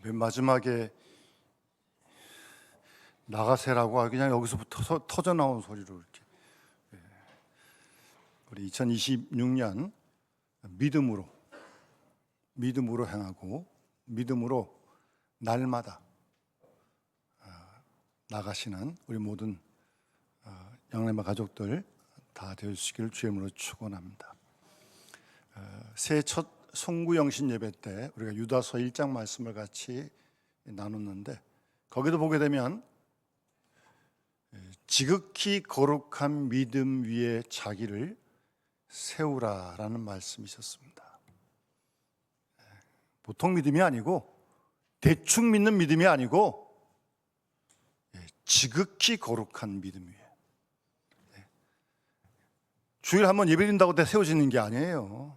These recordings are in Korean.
맨 마지막에 나가세라고 그냥 여기서부터 터져 나온 소리로 이렇게 우리 2026년 믿음으로 행하고 믿음으로 날마다 나가시는 우리 모든 영남의 가족들 다 되시기를 주의 이름으로 축원합니다. 새해 첫 송구영신 예배 때 우리가 유다서 1장 말씀을 같이 나눴는데 거기도 보게 되면 지극히 거룩한 믿음 위에 자기를 세우라라는 말씀이 있었습니다. 보통 믿음이 아니고 대충 믿는 믿음이 아니고 지극히 거룩한 믿음 위에 주일 한번 예배드린다고 세워지는 게 아니에요.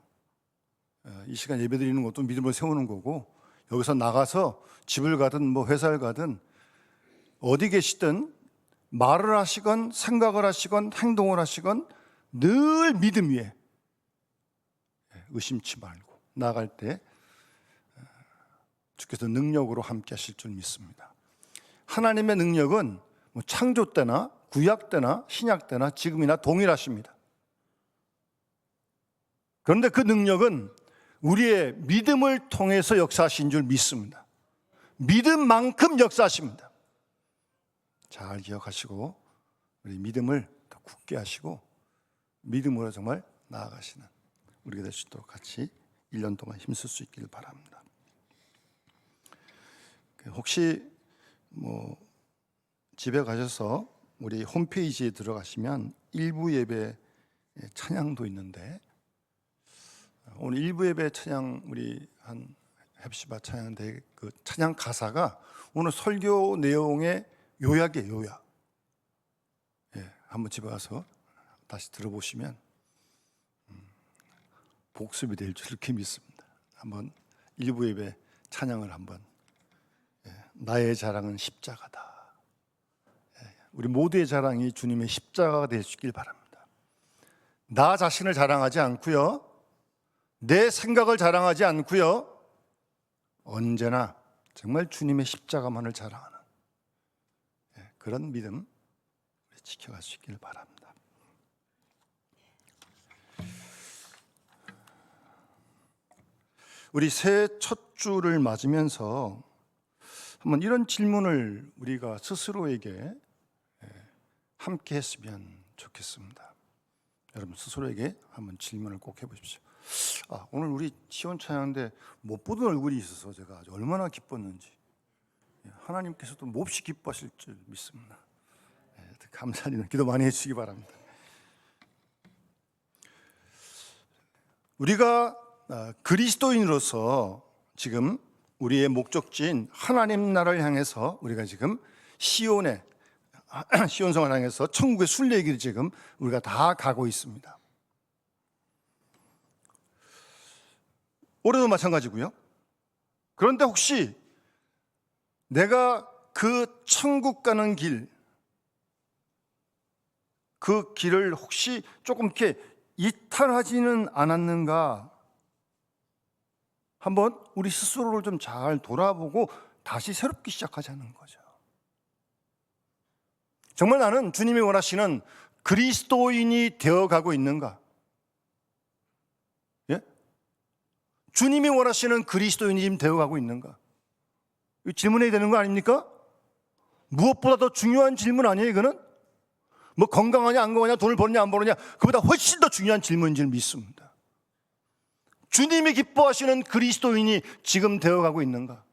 이 시간 예배드리는 것도 믿음을 세우는 거고 여기서 나가서 집을 가든 뭐 회사를 가든 어디 계시든 말을 하시건 생각을 하시건 행동을 하시건 늘 믿음 위에 의심치 말고 나아갈 때 주께서 능력으로 함께 하실 줄 믿습니다. 하나님의 능력은 뭐 창조 때나 구약 때나 신약 때나 지금이나 동일하십니다. 그런데 그 능력은 우리의 믿음을 통해서 역사하신 줄 믿습니다. 믿음만큼 역사하십니다. 잘 기억하시고 우리 믿음을 더 굳게 하시고 믿음으로 정말 나아가시는 우리가 될 수 있도록 같이 1년 동안 힘쓸 수 있기를 바랍니다. 혹시 뭐 집에 가셔서 우리 홈페이지에 들어가시면 일부 예배 찬양도 있는데 오늘 일부 예배 찬양 우리 한 헵시바 찬양대 그 찬양 가사가 오늘 설교 내용의 요약이에요. 요약. 한번 집에 가서 다시 들어보시면 복습이 될 줄 이렇게 믿습니다. 한번 일부 예배 찬양을 한번 나의 자랑은 십자가다. 우리 모두의 자랑이 주님의 십자가가 될 수 있길 바랍니다. 나 자신을 자랑하지 않고요, 내 생각을 자랑하지 않고요, 언제나 정말 주님의 십자가만을 자랑하는 그런 믿음 지켜갈 수 있기를 바랍니다. 우리 새해 첫 주를 맞으면서 한번 이런 질문을 우리가 스스로에게 함께 했으면 좋겠습니다. 여러분 스스로에게 한번 질문을 꼭 해보십시오. 오늘 우리 시온 찬양대 못 보던 얼굴이 있어서 제가 아주 얼마나 기뻤는지 하나님께서도 몹시 기뻐하실 줄 믿습니다. 감사드리는 기도 많이 해주시기 바랍니다. 우리가 그리스도인으로서 지금 우리의 목적지인 하나님 나라를 향해서 우리가 지금 시온성을 향해서 천국의 순례길을 지금 우리가 다 가고 있습니다. 올해도 마찬가지고요. 그런데 혹시 내가 그 천국 가는 길, 그 길을 혹시 조금 이렇게 이탈하지는 않았는가? 한번 우리 스스로를 좀 잘 돌아보고 다시 새롭게 시작하자는 거죠. 정말 나는 주님이 원하시는 그리스도인이 되어가고 있는가? 예? 주님이 원하시는 그리스도인이 지금 되어가고 있는가? 질문해야 되는 거 아닙니까? 무엇보다 더 중요한 질문 아니에요, 이거는? 뭐 건강하냐 안 건강하냐 돈을 버느냐 안 버느냐 그보다 훨씬 더 중요한 질문인 줄 믿습니다. 주님이 기뻐하시는 그리스도인이 지금 되어가고 있는가?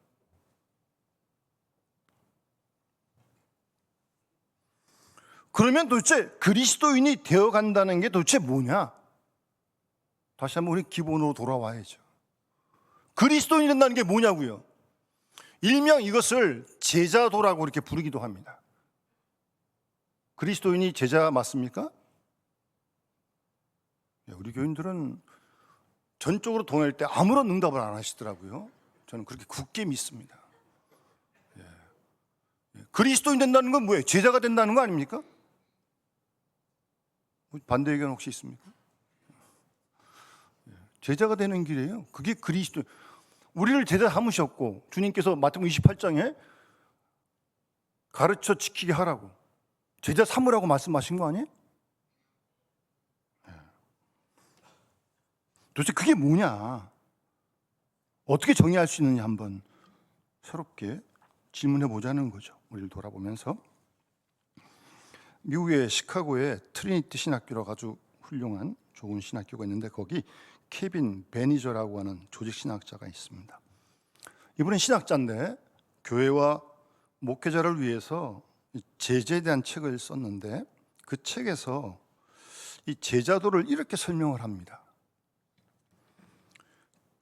그러면 도대체 그리스도인이 되어간다는 게 도대체 뭐냐? 다시 한번 우리 기본으로 돌아와야죠. 그리스도인이 된다는 게 뭐냐고요? 일명 이것을 제자도라고 이렇게 부르기도 합니다. 그리스도인이 제자 맞습니까? 우리 교인들은 전적으로 동의할 때 아무런 응답을 안 하시더라고요. 저는 그렇게 굳게 믿습니다. 그리스도인 된다는 건 뭐예요? 제자가 된다는 거 아닙니까? 반대 의견 혹시 있습니까? 제자가 되는 길이에요. 그게 그리스도. 우리를 제자 삼으셨고 주님께서 마태복음 28장에 가르쳐 지키게 하라고 제자 삼으라고 말씀하신 거 아니에요? 도대체 그게 뭐냐? 어떻게 정의할 수 있느냐 한번 새롭게 질문해 보자는 거죠. 우리를 돌아보면서 미국의 시카고에 트리니티 신학교라고 아주 훌륭한 좋은 신학교가 있는데 거기 케빈 베니저라고 하는 조직 신학자가 있습니다. 이분은 신학자인데 교회와 목회자를 위해서 제자에 대한 책을 썼는데 그 책에서 이 제자도를 이렇게 설명을 합니다.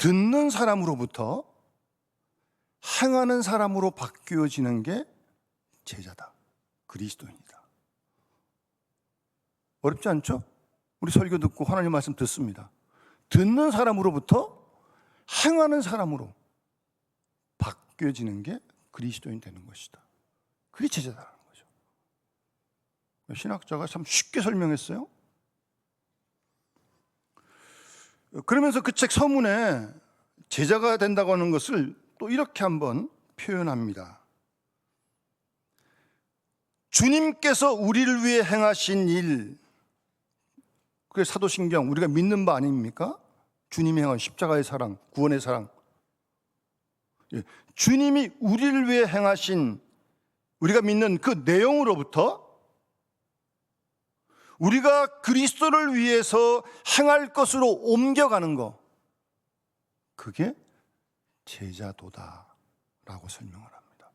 듣는 사람으로부터 행하는 사람으로 바뀌어지는 게 제자다. 그리스도인이다. 어렵지 않죠? 우리 설교 듣고 하나님 말씀 듣습니다. 듣는 사람으로부터 행하는 사람으로 바뀌어지는 게 그리스도인 되는 것이다. 그게 제자다라는 거죠. 신학자가 참 쉽게 설명했어요. 그러면서 그 책 서문에 제자가 된다고 하는 것을 또 이렇게 한번 표현합니다. 주님께서 우리를 위해 행하신 일, 그게 사도신경 우리가 믿는 바 아닙니까? 주님이 행한 십자가의 사랑, 구원의 사랑. 주님이 우리를 위해 행하신 우리가 믿는 그 내용으로부터 우리가 그리스도를 위해서 행할 것으로 옮겨가는 거, 그게 제자도다라고 설명을 합니다.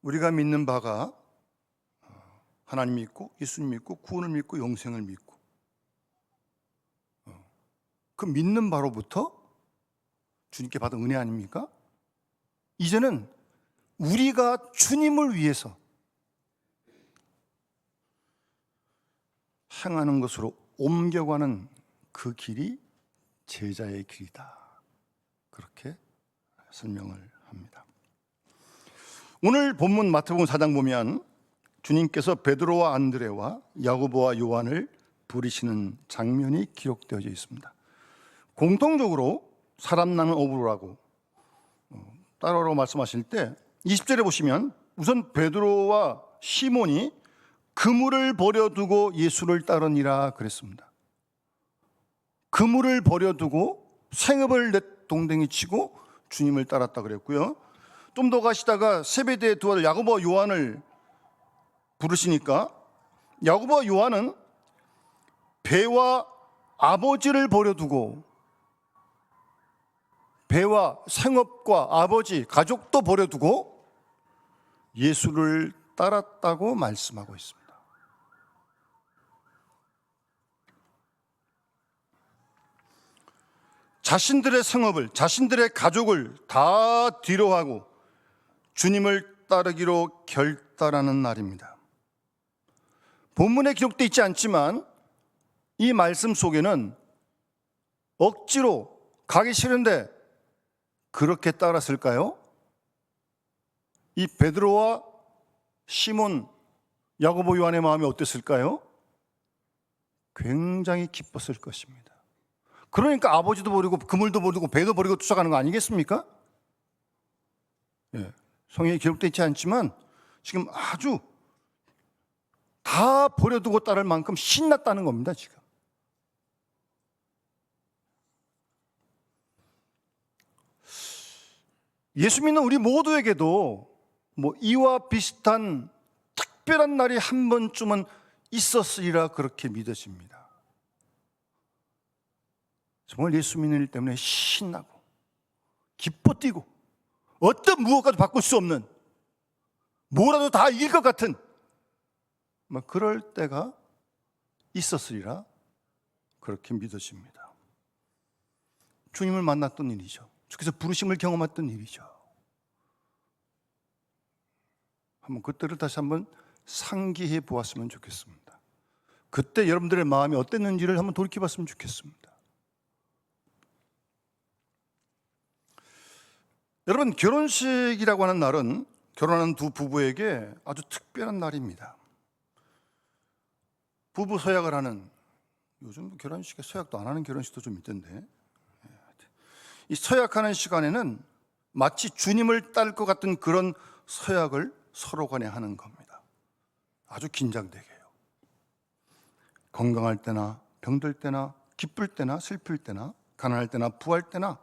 우리가 믿는 바가 하나님 믿고 예수님 믿고 구원을 믿고 영생을 믿고 그 믿는 바로부터 주님께 받은 은혜 아닙니까? 이제는 우리가 주님을 위해서 행하는 것으로 옮겨가는 그 길이 제자의 길이다. 그렇게 설명을 합니다. 오늘 본문 마태복음 4장 보면 주님께서 베드로와 안드레와 야고보와 요한을 부르시는 장면이 기록되어져 있습니다. 공통적으로 사람 나는 어부라고 따라오라고 말씀하실 때 20절에 보시면 우선 베드로와 시몬이 그물을 버려두고 예수를 따르니라 그랬습니다. 그물을 버려두고 생업을 내동댕이 치고 주님을 따랐다 그랬고요. 좀 더 가시다가 세베대의 두 아들 야고보와 요한을 부르시니까 야고보와 요한은 배와 아버지를 버려두고 배와 생업과 아버지, 가족도 버려두고 예수를 따랐다고 말씀하고 있습니다. 자신들의 생업을, 자신들의 가족을 다 뒤로하고 주님을 따르기로 결단하는 날입니다. 본문에 기록되어 있지 않지만 이 말씀 속에는 억지로 가기 싫은데 그렇게 따랐을까요? 이 베드로와 시몬, 야고보, 요한의 마음이 어땠을까요? 굉장히 기뻤을 것입니다. 그러니까 아버지도 버리고 그물도 버리고 배도 버리고 쫓아가는 거 아니겠습니까? 예, 성경에 기록되어 있지 않지만 지금 아주 다 버려두고 따를 만큼 신났다는 겁니다. 지금 예수 믿는 우리 모두에게도 이와 비슷한 특별한 날이 한 번쯤은 있었으리라 그렇게 믿어집니다. 정말 예수 믿는 일 때문에 신나고 기뻐 뛰고 어떤 무엇과도 바꿀 수 없는 뭐라도 다 이길 것 같은 그럴 때가 있었으리라 그렇게 믿어집니다. 주님을 만났던 일이죠. 주께서 부르심을 경험했던 일이죠. 한번 그때를 다시 한번 상기해 보았으면 좋겠습니다. 그때 여러분들의 마음이 어땠는지를 한번 돌이켜봤으면 좋겠습니다. 여러분, 결혼식이라고 하는 날은 결혼하는 두 부부에게 아주 특별한 날입니다. 부부 서약을 하는, 요즘 결혼식에 서약도 안 하는 결혼식도 좀 있던데, 이 서약하는 시간에는 마치 주님을 따를 것 같은 그런 서약을 서로 간에 하는 겁니다. 아주 긴장되게 해요. 건강할 때나 병들 때나 기쁠 때나 슬플 때나 가난할 때나 부할 때나,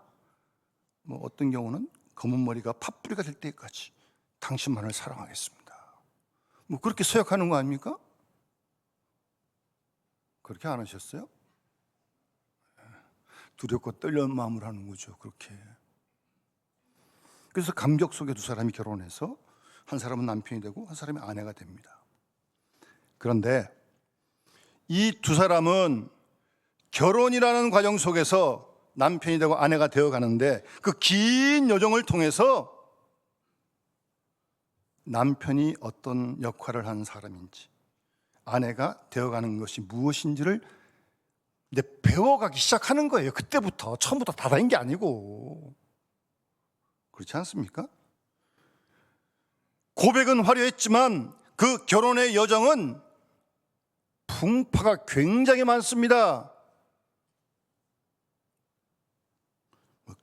뭐 어떤 경우는 검은 머리가 팥뿌리가 될 때까지 당신만을 사랑하겠습니다. 뭐 그렇게 서약하는 거 아닙니까? 그렇게 안 하셨어요? 두렵고 떨리는 마음으로 하는 거죠, 그렇게. 그래서 감격 속에 두 사람이 결혼해서 한 사람은 남편이 되고 한 사람이 아내가 됩니다. 그런데 이 두 사람은 결혼이라는 과정 속에서 남편이 되고 아내가 되어 가는데, 그 긴 여정을 통해서 남편이 어떤 역할을 하는 사람인지, 아내가 되어가는 것이 무엇인지를 이제 배워가기 시작하는 거예요. 그때부터, 처음부터 다 된 게 아니고. 그렇지 않습니까? 고백은 화려했지만 그 결혼의 여정은 풍파가 굉장히 많습니다.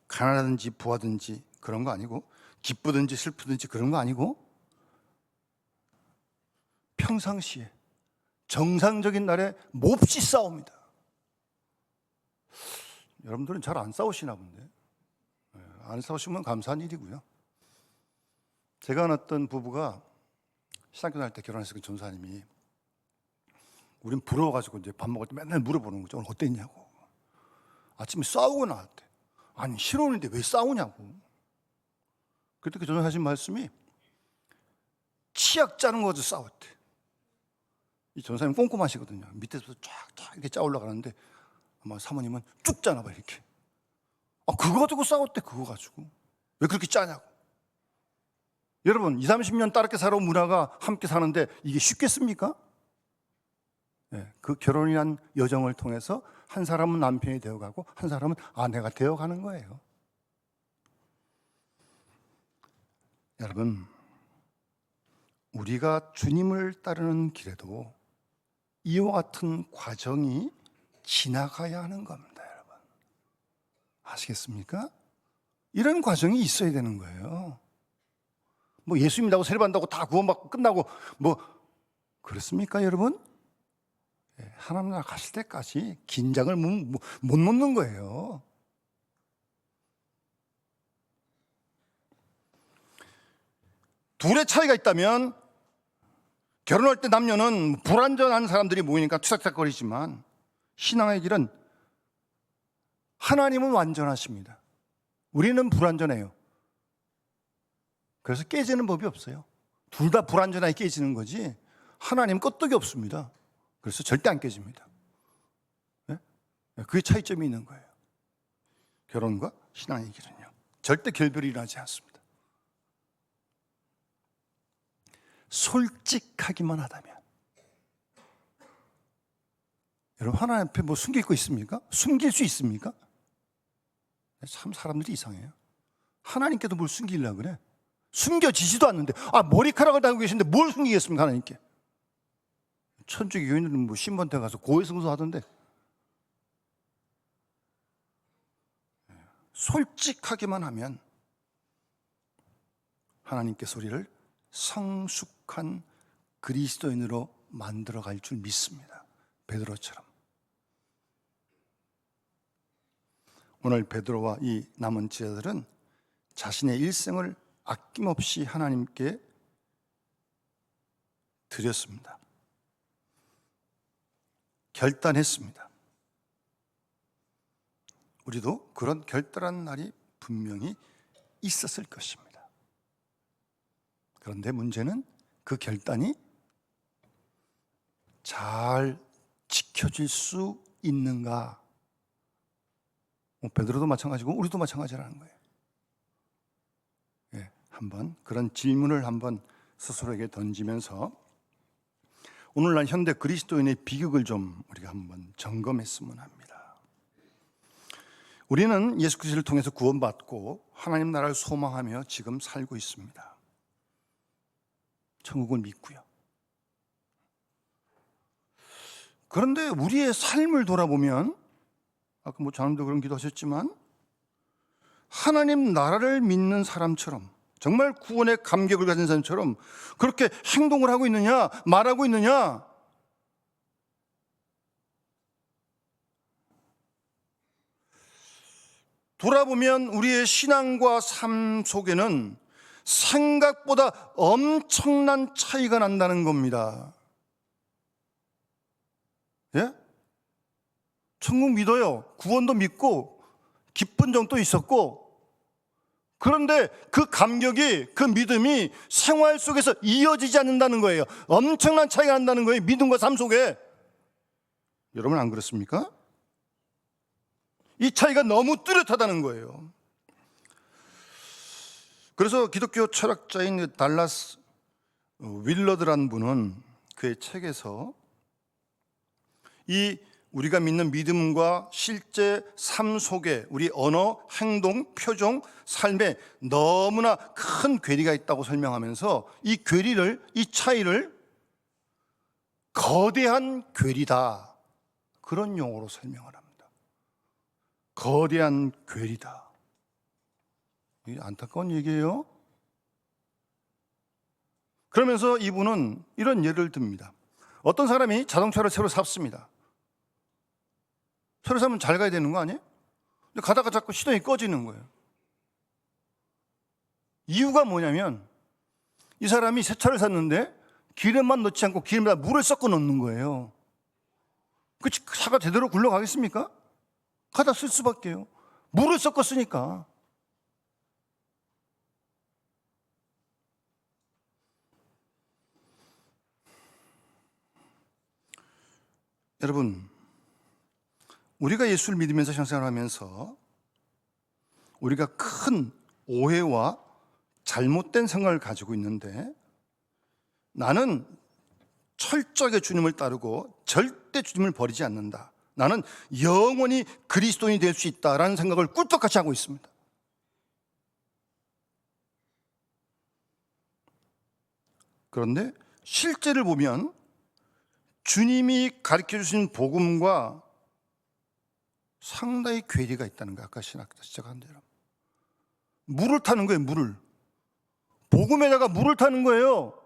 가난하든지 부하든지 그런 거 아니고, 기쁘든지 슬프든지 그런 거 아니고, 평상시에 정상적인 날에 몹시 싸웁니다. 여러분들은 잘 안 싸우시나 본데, 안 싸우시면 감사한 일이고요. 제가 아는 부부가 신학교 다닐 때 결혼해서 그 전사님이, 우린 부러워가지고 이제 밥 먹을 때 맨날 물어보는 거죠. 오늘 어땠냐고. 아침에 싸우고 나왔대. 아니 신혼인데 왜 싸우냐고. 그때 그 전사님 하신 말씀이, 치약 짜는 거죠 싸웠대. 이 전사님 꼼꼼하시거든요. 밑에서 쫙쫙 이렇게 짜 올라가는데 아마 사모님은 쭉 짜나 봐 이렇게. 그거 가지고 싸웠대. 그거 가지고 왜 그렇게 짜냐고. 여러분 20, 30년 따르게 살아온 문화가 함께 사는데 이게 쉽겠습니까? 네, 그 결혼이란 여정을 통해서 한 사람은 남편이 되어가고 한 사람은 아내가 되어가는 거예요. 여러분, 우리가 주님을 따르는 길에도 이와 같은 과정이 지나가야 하는 겁니다, 여러분. 아시겠습니까? 이런 과정이 있어야 되는 거예요. 뭐 예수 믿는다고 세례받는다고 다 구원받고 끝나고 뭐 그렇습니까, 여러분? 하나님 나라 가실 때까지 긴장을 못 놓는 거예요. 둘의 차이가 있다면, 결혼할 때 남녀는 불완전한 사람들이 모이니까 투닥투닥거리지만, 신앙의 길은 하나님은 완전하십니다. 우리는 불완전해요. 그래서 깨지는 법이 없어요. 둘 다 불완전하게 깨지는 거지 하나님 끄떡이 없습니다. 그래서 절대 안 깨집니다. 네? 그게 차이점이 있는 거예요. 결혼과 신앙의 길은요, 절대 결별이 일어나지 않습니다. 솔직하기만 하다면. 여러분, 하나님 앞에 뭐 숨길 거 있습니까? 숨길 수 있습니까? 참 사람들이 이상해요. 하나님께도 뭘 숨기려고 그래? 숨겨지지도 않는데, 머리카락을 달고 계시는데 뭘 숨기겠습니까, 하나님께? 천주교 교인들은 뭐 신번대 가서 고해성사 하던데. 솔직하게만 하면 하나님께서 우리를 성숙한 그리스도인으로 만들어갈 줄 믿습니다. 베드로처럼. 오늘 베드로와 이 남은 제자들은 자신의 일생을 아낌없이 하나님께 드렸습니다. 결단했습니다. 우리도 그런 결단한 날이 분명히 있었을 것입니다. 그런데 문제는 그 결단이 잘 지켜질 수 있는가? 베드로도 마찬가지고 우리도 마찬가지라는 거예요. 한번 그런 질문을 한번 스스로에게 던지면서 오늘날 현대 그리스도인의 비극을 좀 우리가 한번 점검했으면 합니다. 우리는 예수 그리스도를 통해서 구원받고 하나님 나라를 소망하며 지금 살고 있습니다. 천국을 믿고요. 그런데 우리의 삶을 돌아보면 아까 장로님도 그런 기도하셨지만 하나님 나라를 믿는 사람처럼 정말 구원의 감격을 가진 사람처럼 그렇게 행동을 하고 있느냐, 말하고 있느냐? 돌아보면 우리의 신앙과 삶 속에는 생각보다 엄청난 차이가 난다는 겁니다. 예? 천국 믿어요. 구원도 믿고 기쁜 점도 있었고, 그런데 그 감격이, 그 믿음이 생활 속에서 이어지지 않는다는 거예요. 엄청난 차이가 난다는 거예요. 믿음과 삶 속에. 여러분 안 그렇습니까? 이 차이가 너무 뚜렷하다는 거예요. 그래서 기독교 철학자인 달라스 윌러드라는 분은 그의 책에서 이 우리가 믿는 믿음과 실제 삶 속에 우리 언어, 행동, 표정, 삶에 너무나 큰 괴리가 있다고 설명하면서 이 괴리를, 이 차이를 거대한 괴리다, 그런 용어로 설명을 합니다. 거대한 괴리다. 이게 안타까운 얘기예요. 그러면서 이분은 이런 예를 듭니다. 어떤 사람이 자동차를 새로 샀습니다. 새로 사면 잘 가야 되는 거 아니에요? 근데 가다가 자꾸 시동이 꺼지는 거예요. 이유가 뭐냐면 이 사람이 새 차를 샀는데 기름만 넣지 않고 기름에다 물을 섞어 넣는 거예요. 그 차가 제대로 굴러가겠습니까? 가다 쓸 수밖에요. 물을 섞어 쓰니까. 여러분, 우리가 예수를 믿으면서 신앙생활을 하면서 우리가 큰 오해와 잘못된 생각을 가지고 있는데, 나는 철저하게 주님을 따르고 절대 주님을 버리지 않는다, 나는 영원히 그리스도인이 될 수 있다라는 생각을 꿀떡같이 하고 있습니다. 그런데 실제를 보면 주님이 가르쳐 주신 복음과 상당히 괴리가 있다는 거예요. 아까 시작한 대로 물을 타는 거예요. 물을, 복음에다가 물을 타는 거예요.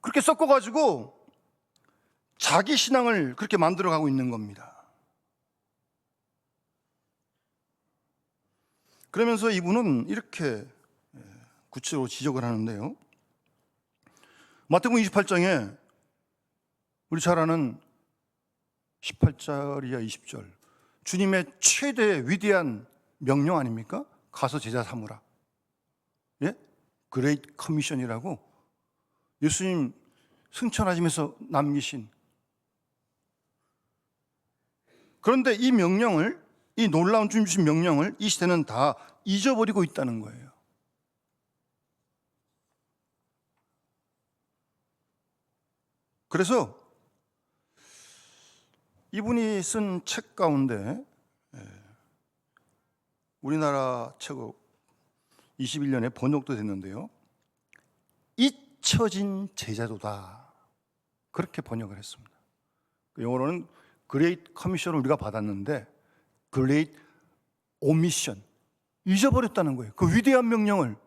그렇게 섞어가지고 자기 신앙을 그렇게 만들어가고 있는 겁니다. 그러면서 이분은 이렇게 구체적으로 지적을 하는데요. 마태복음 28장에 우리 잘 아는 18절이야 20절, 주님의 최대 위대한 명령 아닙니까? 가서 제자 삼으라. 예? 그레이트 커미션이라고 예수님 승천하시면서 남기신. 그런데 이 명령을, 이 놀라운 주님 주신 명령을 이 시대는 다 잊어버리고 있다는 거예요. 그래서 이분이 쓴 책 가운데 우리나라 책으로 21년에 번역도 됐는데요, 잊혀진 제자도다, 그렇게 번역을 했습니다. 영어로는 그레이트 커미션을 우리가 받았는데 그레이트 오미션, 잊어버렸다는 거예요. 그 위대한 명령을.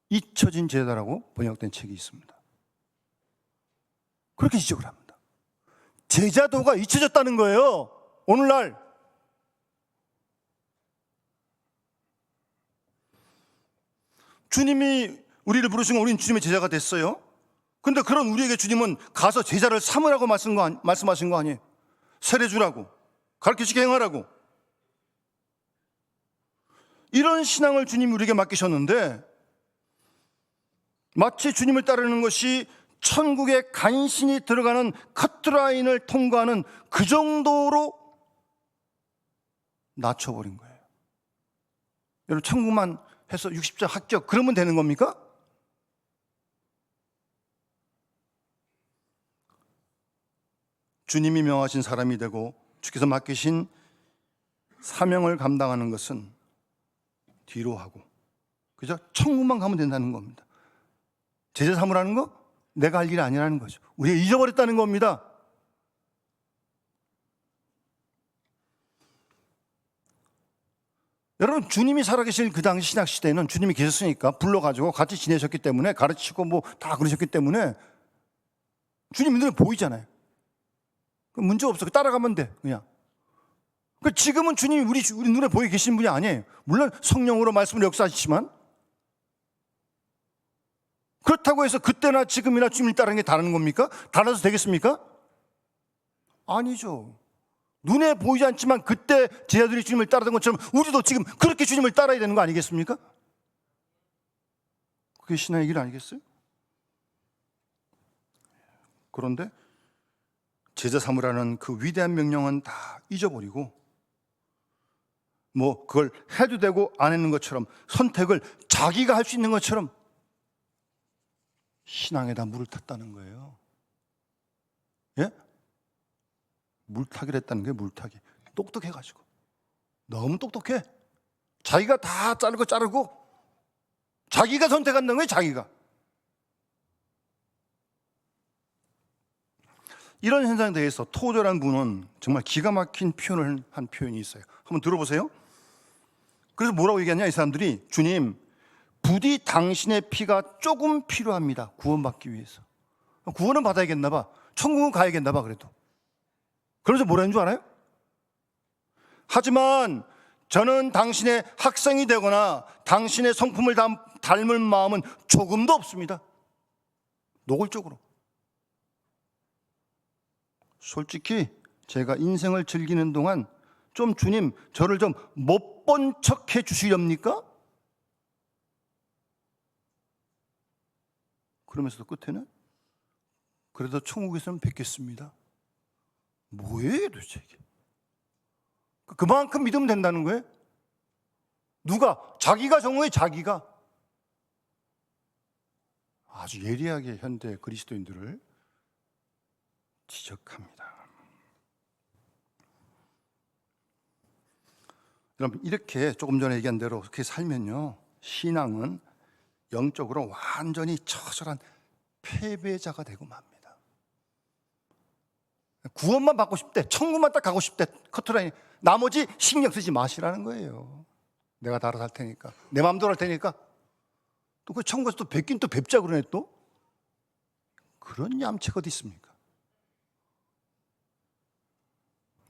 잊혀진 제자라고 번역된 책이 있습니다. 그렇게 지적을 합니다. 제자도가 잊혀졌다는 거예요. 오늘날 주님이 우리를 부르시고 우리는 주님의 제자가 됐어요. 그런데 그런 우리에게 주님은 가서 제자를 삼으라고 말씀하신 거 아니에요. 세례 주라고, 가르치시게 행하라고. 이런 신앙을 주님이 우리에게 맡기셨는데 마치 주님을 따르는 것이 천국에 간신히 들어가는 커트라인을 통과하는 그 정도로 낮춰버린 거예요. 여러분, 천국만 해서 60점 합격, 그러면 되는 겁니까? 주님이 명하신 사람이 되고 주께서 맡기신 사명을 감당하는 것은 뒤로 하고, 그죠? 천국만 가면 된다는 겁니다. 제자 삼으라는 거 내가 할 일이 아니라는 거죠. 우리가 잊어버렸다는 겁니다. 여러분, 주님이 살아계실 그 당시 신약 시대에는 주님이 계셨으니까 불러가지고 같이 지내셨기 때문에, 가르치고 뭐 다 그러셨기 때문에 주님 눈에 보이잖아요. 문제 없어. 따라가면 돼, 그냥. 지금은 주님이 우리 눈에 보이 계신 분이 아니에요. 물론 성령으로 말씀을 역사하시지만, 그렇다고 해서 그때나 지금이나 주님을 따르는 게 다른 겁니까? 달라서 되겠습니까? 아니죠. 눈에 보이지 않지만 그때 제자들이 주님을 따르던 것처럼 우리도 지금 그렇게 주님을 따라야 되는 거 아니겠습니까? 그게 신앙의 길 아니겠어요? 그런데 제자 삼으라는 그 위대한 명령은 다 잊어버리고, 뭐 그걸 해도 되고 안 하는 것처럼, 선택을 자기가 할 수 있는 것처럼 신앙에다 물을 탔다는 거예요. 예? 물타기를 했다는 게, 물타기. 똑똑해가지고. 너무 똑똑해. 자기가 다 자르고 자기가 선택한다는 거예요, 자기가. 이런 현상에 대해서 토저라는 분은 정말 기가 막힌 표현을 한 표현이 있어요. 한번 들어보세요. 그래서 뭐라고 얘기하냐, 이 사람들이. 주님, 부디 당신의 피가 조금 필요합니다, 구원받기 위해서. 구원은 받아야겠나 봐. 천국은 가야겠나 봐, 그래도. 그래서 뭐라는 줄 알아요? 하지만 저는 당신의 학생이 되거나 당신의 성품을 닮을 마음은 조금도 없습니다. 노골적으로. 솔직히 제가 인생을 즐기는 동안 좀 주님, 저를 좀 못 본 척 해 주시렵니까? 그러면서도 끝에는 그래도 천국에서는 뵙겠습니다. 뭐예요 도대체 이게? 그만큼 믿으면 된다는 거예요? 누가? 자기가 정오해, 자기가. 아주 예리하게 현대 그리스도인들을 지적합니다. 여러분, 이렇게 조금 전에 얘기한 대로 그렇게 살면요, 신앙은 영적으로 완전히 처절한 패배자가 되고 맙니다. 구원만 받고 싶대, 천국만 딱 가고 싶대, 커트라인. 나머지 신경 쓰지 마시라는 거예요. 내가 다 알아서 할 테니까, 내 마음대로 할 테니까. 또 그 천국에서 또 뵙긴 또 뵙자 그러네 또. 그런 얌체가 어디 있습니까?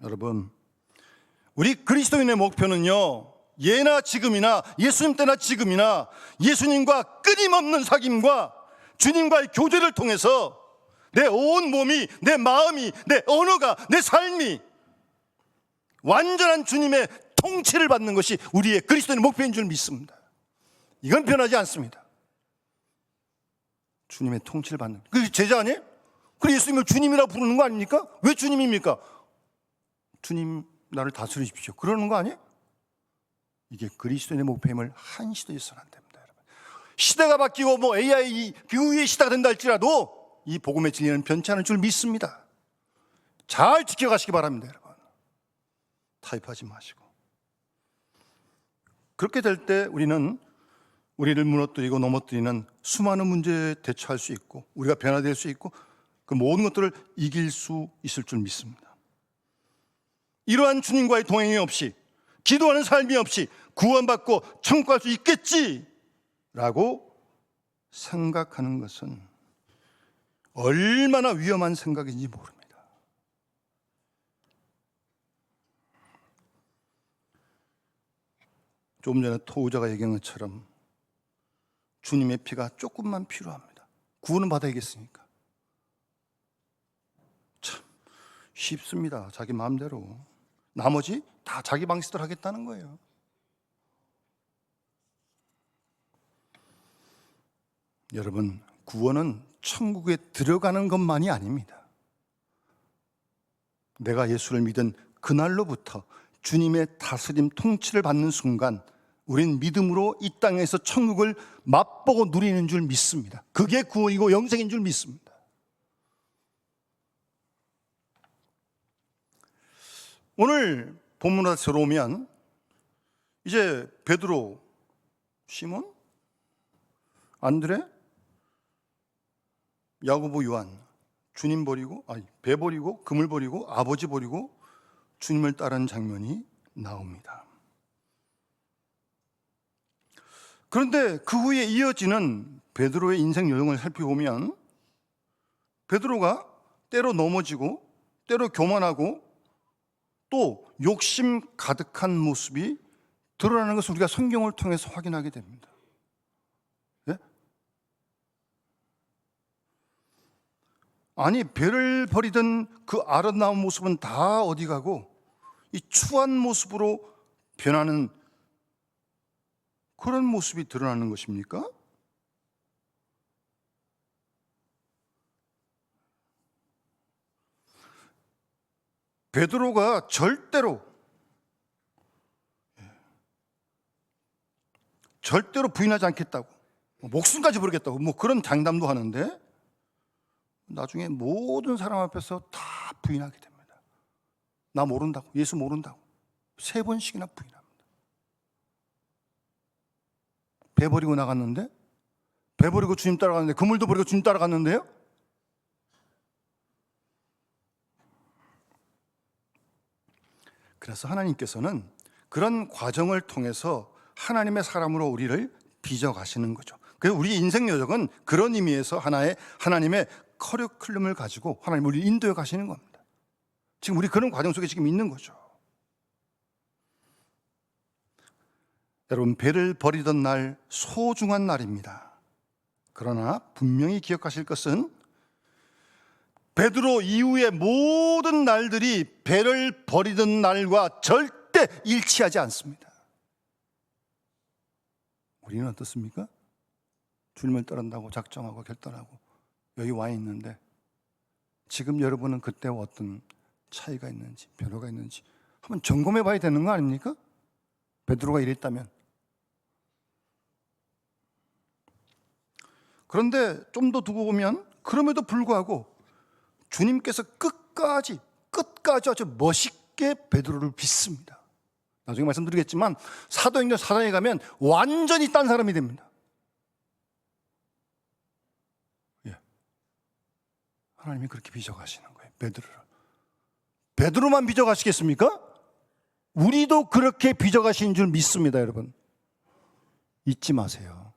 여러분, 우리 그리스도인의 목표는요, 예나 지금이나, 예수님 때나 지금이나 예수님과 끊임없는 사귐과 주님과의 교제를 통해서 내 온 몸이, 내 마음이, 내 언어가, 내 삶이 완전한 주님의 통치를 받는 것이 우리의 그리스도인의 목표인 줄 믿습니다. 이건 변하지 않습니다. 주님의 통치를 받는, 그게 제자 아니에요? 그래, 예수님을 주님이라고 부르는 거 아닙니까? 왜 주님입니까? 주님, 나를 다스리십시오, 그러는 거 아니에요? 이게 그리스도인의 목표임을 한시도 잊어서는 안 됩니다. 여러분, 시대가 바뀌고 뭐 AI 그 위의 시대가 된다 할지라도 이 복음의 진리는 변치 않을 줄 믿습니다. 잘 지켜가시기 바랍니다. 여러분, 타협하지 마시고. 그렇게 될 때 우리는 우리를 무너뜨리고 넘어뜨리는 수많은 문제에 대처할 수 있고, 우리가 변화될 수 있고, 그 모든 것들을 이길 수 있을 줄 믿습니다. 이러한 주님과의 동행이 없이, 기도하는 삶이 없이 구원받고 천국 갈 수 있겠지라고 생각하는 것은 얼마나 위험한 생각인지 모릅니다. 조금 전에 토우자가 얘기한 것처럼 주님의 피가 조금만 필요합니다. 구원은 받아야겠으니까. 참 쉽습니다. 자기 마음대로. 나머지 다 자기 방식대로 하겠다는 거예요. 여러분, 구원은 천국에 들어가는 것만이 아닙니다. 내가 예수를 믿은 그날로부터 주님의 다스림 통치를 받는 순간 우린 믿음으로 이 땅에서 천국을 맛보고 누리는 줄 믿습니다. 그게 구원이고 영생인 줄 믿습니다. 오늘 본문으로 들어오면 이제 베드로, 시몬, 안드레, 야고보, 요한, 주님 버리고, 배 버리고 금을 버리고 아버지 버리고 주님을 따르는 장면이 나옵니다. 그런데 그 후에 이어지는 베드로의 인생 여정을 살펴보면 베드로가 때로 넘어지고 때로 교만하고 또 욕심 가득한 모습이 드러나는 것을 우리가 성경을 통해서 확인하게 됩니다. 예? 아니, 배를 버리던 그 아름다운 모습은 다 어디 가고 이 추한 모습으로 변하는 그런 모습이 드러나는 것입니까? 베드로가 절대로 부인하지 않겠다고, 목숨까지 버리겠다고 그런 장담도 하는데 나중에 모든 사람 앞에서 다 부인하게 됩니다. 나 모른다고, 예수 모른다고 3번씩이나 부인합니다. 배 버리고 나갔는데, 배 버리고 주님 따라갔는데, 그물도 버리고 주님 따라갔는데요. 그래서 하나님께서는 그런 과정을 통해서 하나님의 사람으로 우리를 빚어가시는 거죠. 그래서 우리 인생 여정은 그런 의미에서 하나님의 커리큘럼을 가지고 하나님 우리를 인도해 가시는 겁니다. 지금 우리 그런 과정 속에 지금 있는 거죠. 여러분, 배를 버리던 날 소중한 날입니다. 그러나 분명히 기억하실 것은 베드로 이후의 모든 날들이 배를 버리던 날과 절대 일치하지 않습니다. 우리는 어떻습니까? 주님을 따른다고 작정하고 결단하고 여기 와 있는데 지금 여러분은 그때와 어떤 차이가 있는지 변화가 있는지 한번 점검해 봐야 되는 거 아닙니까? 베드로가 이랬다면. 그런데 좀 더 두고 보면 그럼에도 불구하고 주님께서 끝까지 아주 멋있게 베드로를 빚습니다. 나중에 말씀드리겠지만 사도행전 4장에 가면 완전히 딴 사람이 됩니다. 하나님이 그렇게 빚어가시는 거예요. 베드로만 빚어가시겠습니까? 우리도 그렇게 빚어가시는 줄 믿습니다. 여러분, 잊지 마세요.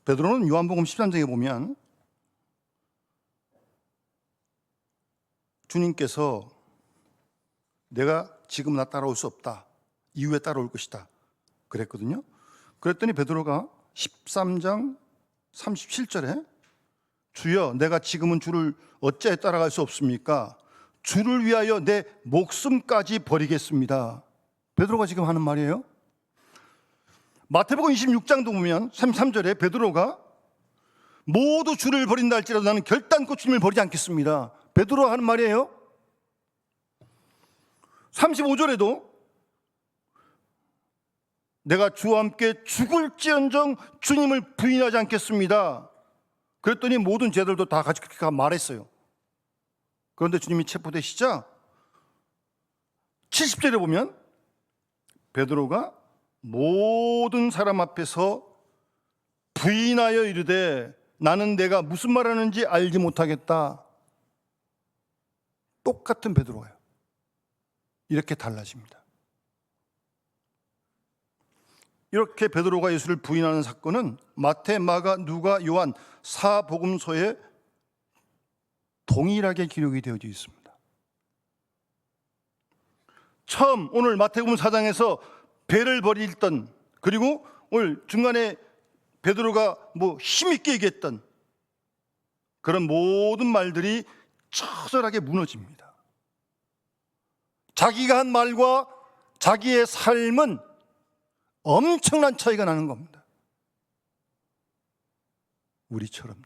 베드로는 요한복음 13장에 보면 주님께서 내가 지금 나 따라올 수 없다, 이후에 따라올 것이다 그랬거든요. 그랬더니 베드로가 13장 37절에 주여 내가 지금은 주를 어찌하여 따라갈 수 없습니까? 주를 위하여 내 목숨까지 버리겠습니다. 베드로가 지금 하는 말이에요. 마태복음 26장도 보면 33절에 베드로가 모두 주를 버린다 할지라도 나는 결단코 주님을 버리지 않겠습니다. 베드로가 하는 말이에요. 35절에도 내가 주와 함께 죽을지언정 주님을 부인하지 않겠습니다. 그랬더니 모든 제자들도 다 같이 그렇게 말했어요. 그런데 주님이 체포되시자 70절에 보면 베드로가 모든 사람 앞에서 부인하여 이르되 나는 내가 무슨 말하는지 알지 못하겠다. 똑같은 베드로예요. 이렇게 달라집니다. 이렇게 베드로가 예수를 부인하는 사건은 마태, 마가, 누가, 요한 4복음서에 동일하게 기록이 되어져 있습니다. 처음 오늘 마태복음 4장에서 배를 버리던, 그리고 오늘 중간에 베드로가 힘있게 얘기했던 그런 모든 말들이 처절하게 무너집니다. 자기가 한 말과 자기의 삶은 엄청난 차이가 나는 겁니다. 우리처럼요.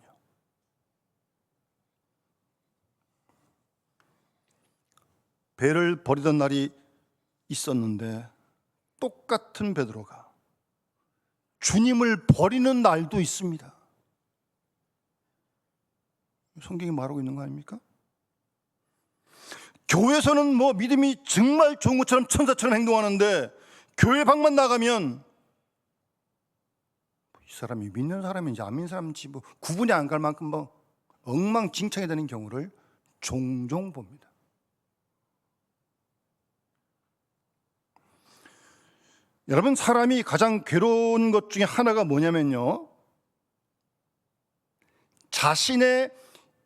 배를 버리던 날이 있었는데 똑같은 베드로가 주님을 버리는 날도 있습니다. 성경이 말하고 있는 거 아닙니까? 교회에서는 뭐 믿음이 정말 좋은 것처럼 천사처럼 행동하는데 교회 밖만 나가면 이 사람이 믿는 사람인지 안 믿는 사람인지 뭐 구분이 안 갈 만큼 뭐 엉망진창이 되는 경우를 종종 봅니다. 여러분, 사람이 가장 괴로운 것 중에 하나가 뭐냐면요, 자신의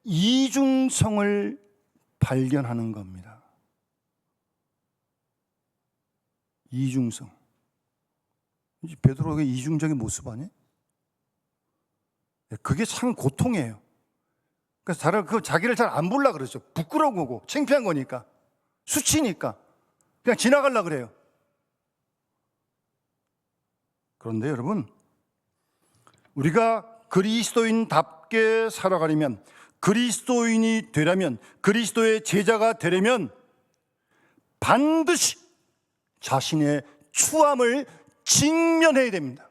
이중성을 발견하는 겁니다. 이중성. 베드로의 이중적인 모습 아니에요? 그게 참 고통이에요. 그래서 자기를 잘 안 보려고 그러죠. 부끄러운 거고 창피한 거니까, 수치니까 그냥 지나가려고 그래요. 그런데 여러분, 우리가 그리스도인답게 살아가려면, 그리스도인이 되려면, 그리스도의 제자가 되려면 반드시 자신의 추함을 직면해야 됩니다.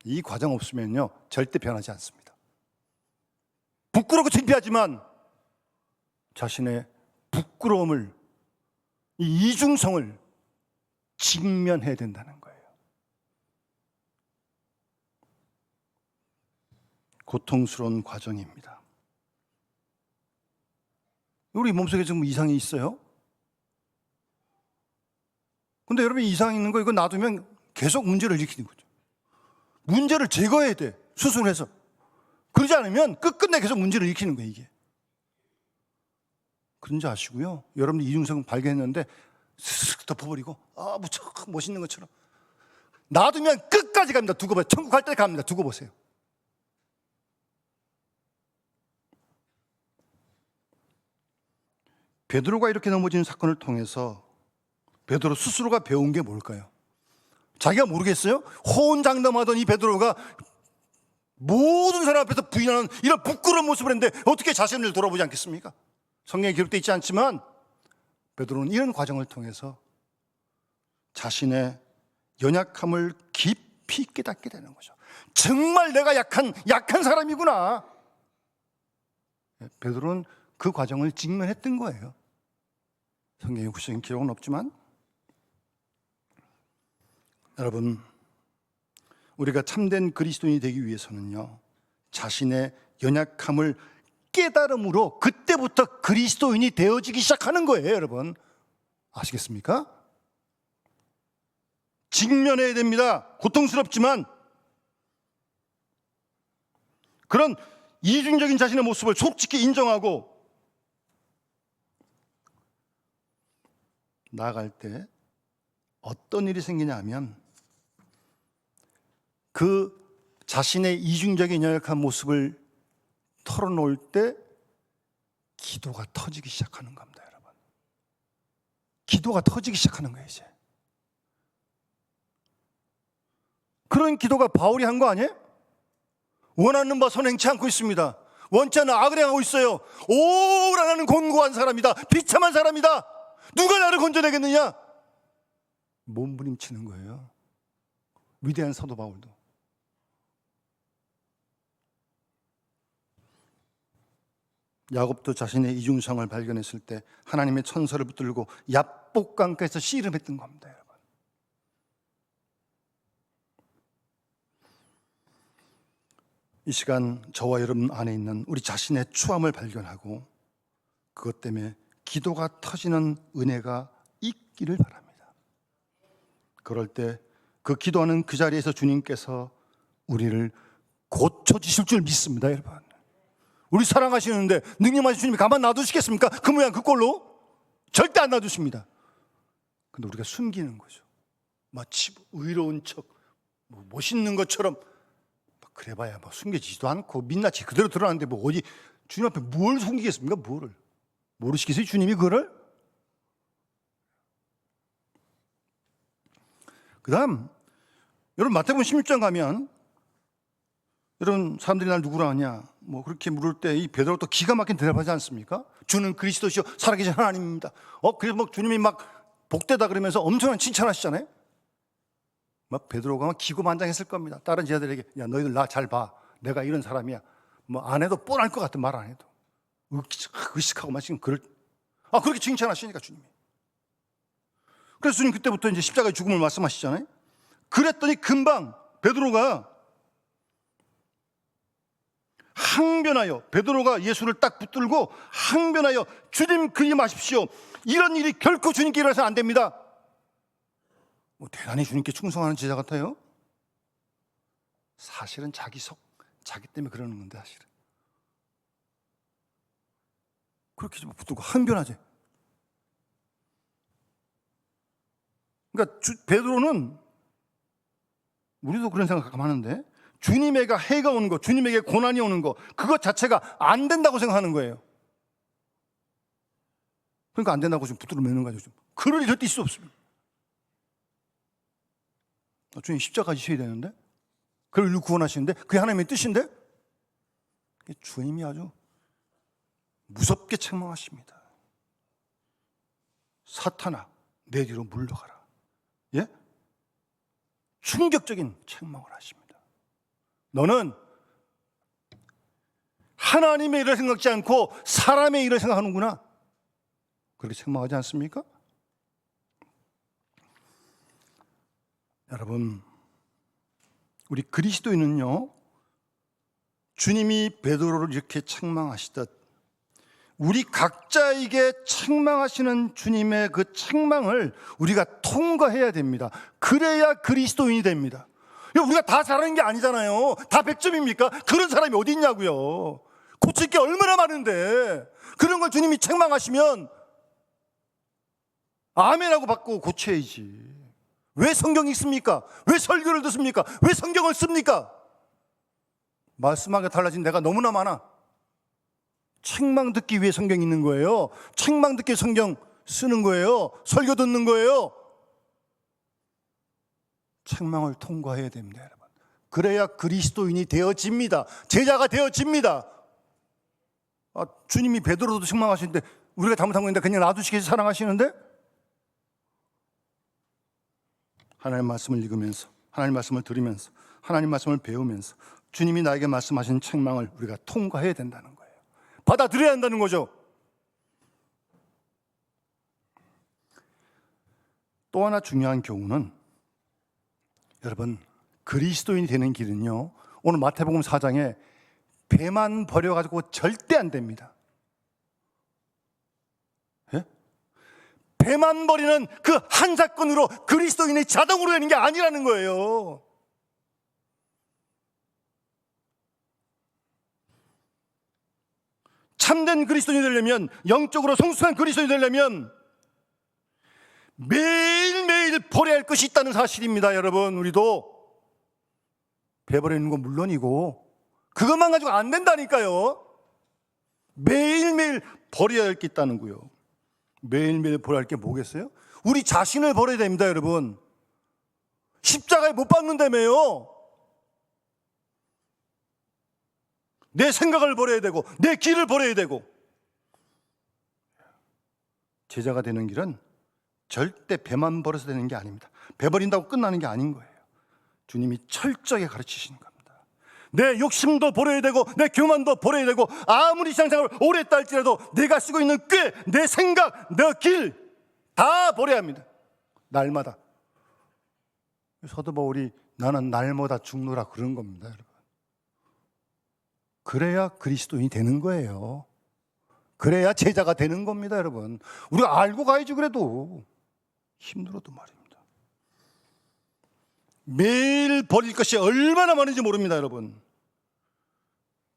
이 과정 없으면요 절대 변하지 않습니다. 부끄럽고 창피하지만 자신의 부끄러움을, 이 이중성을 직면해야 된다는 거예요. 고통스러운 과정입니다. 우리 몸속에 지금 이상이 있어요? 근데 여러분, 이상 있는 거 이거 놔두면 계속 문제를 일으키는 거죠. 문제를 제거해야 돼, 수술해서. 그러지 않으면 끝끝내 계속 문제를 일으키는 거예요, 이게. 그런지 아시고요, 여러분들 이중성 발견했는데 슥 덮어버리고 무척 멋있는 것처럼 놔두면 끝까지 갑니다. 두고 보세요. 천국 갈 때 갑니다. 두고 보세요. 베드로가 이렇게 넘어지는 사건을 통해서 베드로 스스로가 배운 게 뭘까요? 자기가 모르겠어요? 호언장담하던 이 베드로가 모든 사람 앞에서 부인하는 이런 부끄러운 모습을 했는데 어떻게 자신을 돌아보지 않겠습니까? 성경에 기록되어 있지 않지만 베드로는 이런 과정을 통해서 자신의 연약함을 깊이 깨닫게 되는 거죠. 정말 내가 약한 사람이구나. 베드로는 그 과정을 직면했던 거예요. 성경에 구체적인 기록은 없지만, 여러분, 우리가 참된 그리스도인이 되기 위해서는요, 자신의 연약함을 깨달음으로 그때부터 그리스도인이 되어지기 시작하는 거예요. 여러분, 아시겠습니까? 직면해야 됩니다. 고통스럽지만 그런 이중적인 자신의 모습을 솔직히 인정하고 나아갈 때 어떤 일이 생기냐 하면, 그 자신의 이중적인 연약한 모습을 털어놓을 때 기도가 터지기 시작하는 겁니다. 여러분, 기도가 터지기 시작하는 거예요. 이제 그런 기도가 바울이 한 거 아니에요? 원하는 바 선행치 않고 있습니다. 원치 않는 악을 행하고 있어요. 오라, 나는 곤고한 사람이다. 비참한 사람이다. 누가 나를 건져내겠느냐? 몸부림치는 거예요. 위대한 사도 바울도. 야곱도 자신의 이중성을 발견했을 때 하나님의 천사를 붙들고 야복강가에서 씨름했던 겁니다. 여러분, 이 시간 저와 여러분 안에 있는 우리 자신의 추함을 발견하고 그것 때문에 기도가 터지는 은혜가 있기를 바랍니다. 그럴 때 그 기도하는 그 자리에서 주님께서 우리를 고쳐주실 줄 믿습니다. 여러분, 우리 사랑하시는데 능력하신 주님이 가만 놔두시겠습니까? 그 모양 그 꼴로? 절대 안 놔두십니다. 근데 우리가 숨기는 거죠. 마치 의로운 척, 멋있는 것처럼 그래봐야 숨겨지지도 않고 민낯이 그대로 드러나는데 어디 주님 앞에 뭘 숨기겠습니까? 뭐를? 모르시겠어요? 주님이 그거를? 그 다음, 여러분 마태복음 16장 가면, 여러분 사람들이 날 누구라 하냐 그렇게 물을 때 이 베드로가 또 기가 막힌 대답하지 않습니까? 주는 그리스도시요 살아계신 하나님입니다. 그래서 주님이 복되다 그러면서 엄청난 칭찬하시잖아요. 베드로가 기고만장했을 겁니다. 다른 제자들에게, 야, 너희들 나 잘 봐, 내가 이런 사람이야. 안 해도 뻔할 것 같은 말 안 해도 의식하고 지금 그렇게 칭찬하시니까 주님이. 그래서 주님 그때부터 이제 십자가의 죽음을 말씀하시잖아요. 그랬더니 금방 베드로가 항변하여, 베드로가 예수를 딱 붙들고 항변하여, 주님 그리 마십시오. 이런 일이 결코 주님께 일어나서는 안 됩니다. 대단히 주님께 충성하는 제자 같아요. 사실은 자기 때문에 그러는 건데, 사실은 그렇게 좀 붙들고 항변하지. 그러니까 베드로는, 우리도 그런 생각 가끔 하는데, 주님에게 해가 오는 거, 주님에게 고난이 오는 거, 그것 자체가 안 된다고 생각하는 거예요. 그러니까 안 된다고 지금 붙들어 매는 거죠. 그럴 일 절대 있을 수 없습니다. 주님 십자가 지셔야 되는데, 그걸 인류 구원하시는데, 그게 하나님의 뜻인데, 주님이 아주 무섭게 책망하십니다. 사탄아, 내 뒤로 물러가라. 예? 충격적인 책망을 하십니다. 너는 하나님의 일을 생각지 않고 사람의 일을 생각하는구나. 그렇게 책망하지 않습니까? 여러분, 우리 그리스도인은요, 주님이 베드로를 이렇게 책망하시듯 우리 각자에게 책망하시는 주님의 그 책망을 우리가 통과해야 됩니다. 그래야 그리스도인이 됩니다. 우리가 다 잘하는 게 아니잖아요. 다 100점입니까? 그런 사람이 어디 있냐고요. 고칠 게 얼마나 많은데, 그런 걸 주님이 책망하시면 아멘하고 받고 고쳐야지. 왜 성경이 있습니까? 왜 설교를 듣습니까? 왜 성경을 씁니까? 말씀하게 달라진 내가 너무나 많아. 책망 듣기 위해 성경이 있는 거예요. 책망 듣기 위해 성경 쓰는 거예요. 설교 듣는 거예요. 책망을 통과해야 됩니다, 여러분. 그래야 그리스도인이 되어집니다. 제자가 되어집니다. 주님이 베드로도 책망하시는데, 우리가 잘못한 건데 그냥 놔두시겠지 사랑하시는데, 하나님 말씀을 읽으면서, 하나님 말씀을 들으면서, 하나님 말씀을 배우면서 주님이 나에게 말씀하신 책망을 우리가 통과해야 된다는 거예요. 받아들여야 한다는 거죠. 또 하나 중요한 교훈은, 여러분, 그리스도인이 되는 길은요, 오늘 마태복음 4장에 배만 버려가지고 절대 안 됩니다. 예? 배만 버리는 그 한 사건으로 그리스도인이 자동으로 되는 게 아니라는 거예요. 참된 그리스도인이 되려면, 영적으로 성숙한 그리스도인이 되려면 매일매일 버려야 할 것이 있다는 사실입니다. 여러분, 우리도 배 버리는 건 물론이고 그것만 가지고 안 된다니까요. 매일매일 버려야 할 게 있다는 거요. 매일매일 버려야 할 게 뭐겠어요? 우리 자신을 버려야 됩니다, 여러분. 십자가에 못 박는다며요. 내 생각을 버려야 되고 내 길을 버려야 되고. 제자가 되는 길은 절대 배만 버려서 되는 게 아닙니다. 배 버린다고 끝나는 게 아닌 거예요. 주님이 철저하게 가르치시는 겁니다. 내 욕심도 버려야 되고 내 교만도 버려야 되고, 아무리 신앙생활을 오래 했다 할지라도 내가 쓰고 있는 꾀, 내 생각, 내 길 다 버려야 합니다. 날마다. 사도 바울이 나는 날마다 죽노라 그런 겁니다, 여러분. 그래야 그리스도인이 되는 거예요. 그래야 제자가 되는 겁니다, 여러분. 우리가 알고 가야지. 그래도 힘들어도 말입니다. 매일 버릴 것이 얼마나 많은지 모릅니다, 여러분.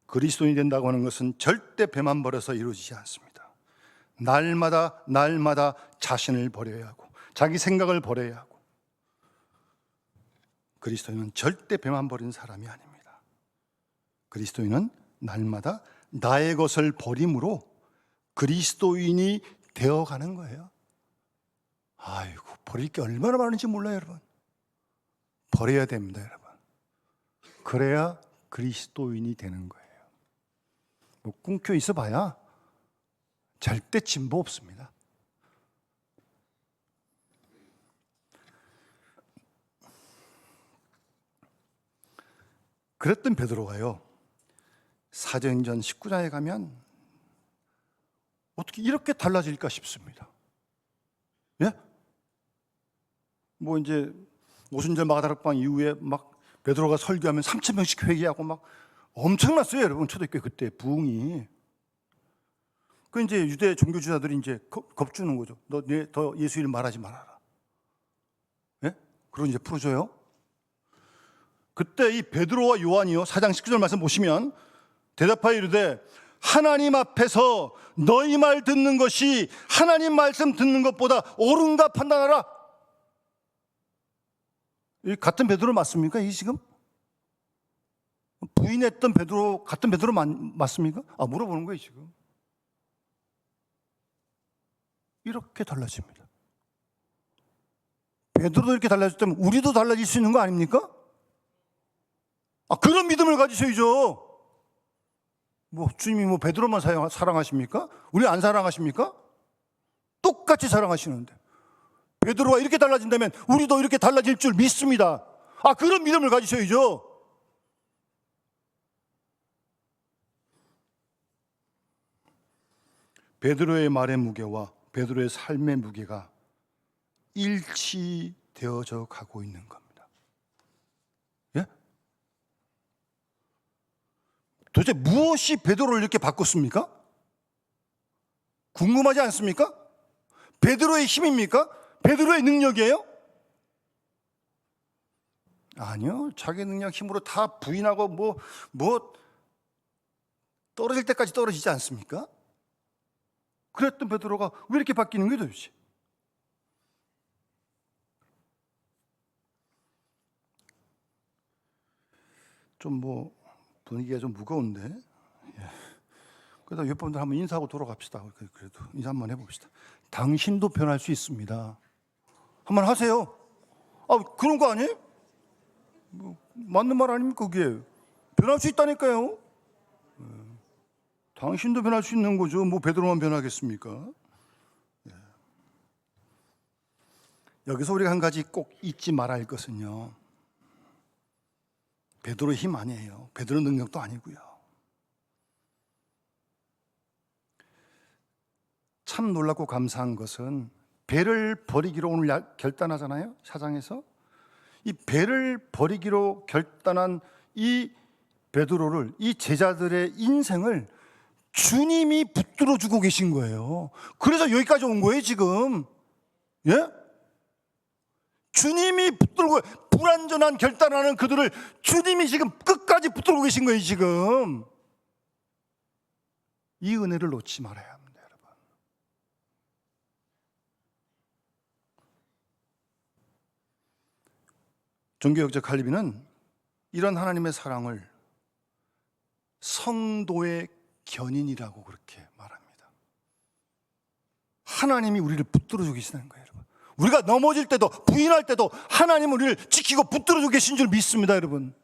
그리스도인이 된다고 하는 것은 절대 배만 버려서 이루어지지 않습니다. 날마다 자신을 버려야 하고 자기 생각을 버려야 하고. 그리스도인은 절대 배만 버리는 사람이 아닙니다. 그리스도인은 날마다 나의 것을 버림으로 그리스도인이 되어가는 거예요. 아이고, 버릴 게 얼마나 많은지 몰라요, 여러분. 버려야 됩니다, 여러분. 그래야 그리스도인이 되는 거예요. 뭐 꿈켜 있어봐야 절대 진보 없습니다. 그랬던 베드로가요, 사도행전 19장에 가면 어떻게 이렇게 달라질까 싶습니다. 예? 뭐 이제 오순절 마가다락방 이후에 막 베드로가 설교하면 3,000명씩 회개하고 막 엄청났어요, 여러분. 초대교회 그때 부흥이. 그 이제 유대 종교주자들이 이제 겁주는 거죠. 너 더 예수 이름 말하지 말아라. 예? 그러고 이제 풀어줘요. 그때 이 베드로와 요한이요, 4장 19절 말씀 보시면 대답하여 이르되 하나님 앞에서 너희 말 듣는 것이 하나님 말씀 듣는 것보다 옳은가 판단하라. 이 같은 베드로 맞습니까? 이 지금 부인했던 베드로 같은 베드로 맞습니까? 물어보는 거예요 지금. 이렇게 달라집니다. 베드로도 이렇게 달라졌다면 우리도 달라질 수 있는 거 아닙니까? 그런 믿음을 가지셔야죠. 뭐 주님이 뭐 베드로만 사랑하십니까? 우리 안 사랑하십니까? 똑같이 사랑하시는데 베드로가 이렇게 달라진다면 우리도 이렇게 달라질 줄 믿습니다. 그런 믿음을 가지셔야죠. 베드로의 말의 무게와 베드로의 삶의 무게가 일치되어져 가고 있는 겁니다. 예? 도대체 무엇이 베드로를 이렇게 바꿨습니까? 궁금하지 않습니까? 베드로의 힘입니까? 베드로의 능력이에요? 아니요. 자기 능력 힘으로 다 부인하고 뭐 떨어질 때까지 떨어지지 않습니까? 그랬던 베드로가 왜 이렇게 바뀌는 거예요 도대체? 좀 분위기가 좀 무거운데, 그래도 여러분들 한번 인사하고 돌아갑시다. 그래도 인사 한번 해봅시다. 당신도 변할 수 있습니다. 한번 하세요. 그런 거 아니에요? 맞는 말 아닙니까 그게? 변할 수 있다니까요. 당신도 변할 수 있는 거죠. 뭐 베드로만 변하겠습니까? 여기서 우리가 한 가지 꼭 잊지 말아야 할 것은요, 베드로의 힘 아니에요. 베드로 능력도 아니고요. 참 놀랍고 감사한 것은 배를 버리기로 오늘 결단하잖아요. 사장에서 이 배를 버리기로 결단한 이 베드로를, 이 제자들의 인생을 주님이 붙들어 주고 계신 거예요. 그래서 여기까지 온 거예요 지금. 예? 주님이 붙들고, 불완전한 결단하는 그들을 주님이 지금 끝까지 붙들고 계신 거예요 지금. 이 은혜를 놓지 말아야 합니다 여러분. 종교학자 칼빈은 이런 하나님의 사랑을 성도의 견인이라고 그렇게 말합니다. 하나님이 우리를 붙들어주고 계시는 거예요 여러분. 우리가 넘어질 때도 부인할 때도 하나님은 우리를 지키고 붙들어주고 계신 줄 믿습니다 여러분.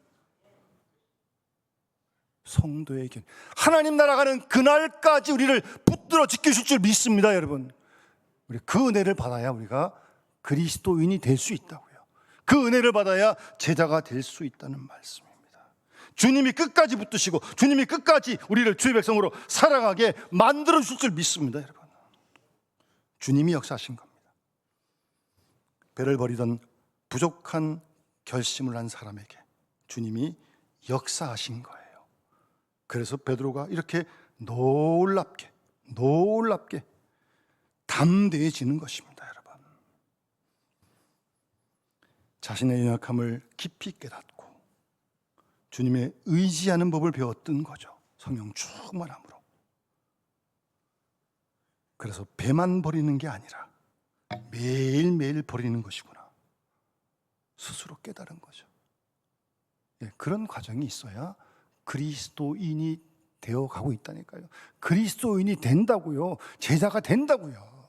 성도의 견인, 하나님 나라가는 그날까지 우리를 붙들어 지키실 줄 믿습니다 여러분. 우리 그 은혜를 받아야 우리가 그리스도인이 될 수 있다고요. 그 은혜를 받아야 제자가 될 수 있다는 말씀입니다. 주님이 끝까지 붙드시고 주님이 끝까지 우리를 주의 백성으로 살아가게 만들어 주실 줄 믿습니다 여러분. 주님이 역사하신 겁니다. 배를 버리던 부족한 결심을 한 사람에게 주님이 역사하신 거예요. 그래서 베드로가 이렇게 놀랍게 담대해지는 것입니다 여러분. 자신의 연약함을 깊이 깨닫고 주님의 의지하는 법을 배웠던 거죠. 성령 충만함으로. 그래서 배만 버리는 게 아니라 매일매일 버리는 것이구나 스스로 깨달은 거죠. 그런 과정이 있어야 그리스도인이 되어가고 있다니까요. 그리스도인이 된다고요. 제자가 된다고요.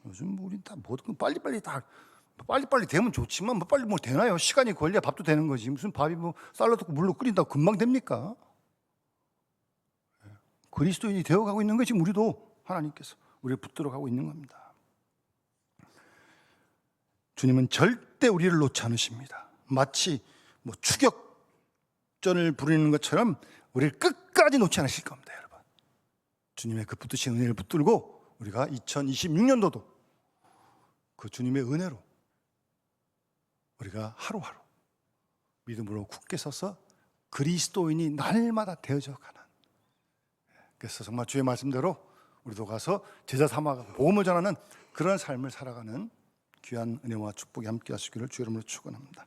요즘 우리 다 모든 빨리빨리 되면 좋지만 빨리 되나요? 시간이 걸려야 밥도 되는 거지. 무슨 밥이 쌀로 붓고 물로 끓인다고 금방 됩니까? 그리스도인이 되어가고 있는 것이 우리도 하나님께서 우리를 붙들어가고 있는 겁니다. 주님은 절대 우리를 놓지 않으십니다. 마치 추격전을 부리는 것처럼 우리를 끝까지 놓지 않으실 겁니다 여러분. 주님의 그 붙드신 은혜를 붙들고 우리가 2026년도도 그 주님의 은혜로 우리가 하루하루 믿음으로 굳게 서서 그리스도인이 날마다 되어져 가는, 그래서 정말 주의 말씀대로 우리도 가서 제자 삼아가 복음을 전하는 그런 삶을 살아가는 귀한 은혜와 축복이 함께 하시기를 주 이름으로 축원합니다.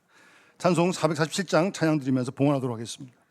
찬송 447장 찬양 드리면서 봉헌하도록 하겠습니다.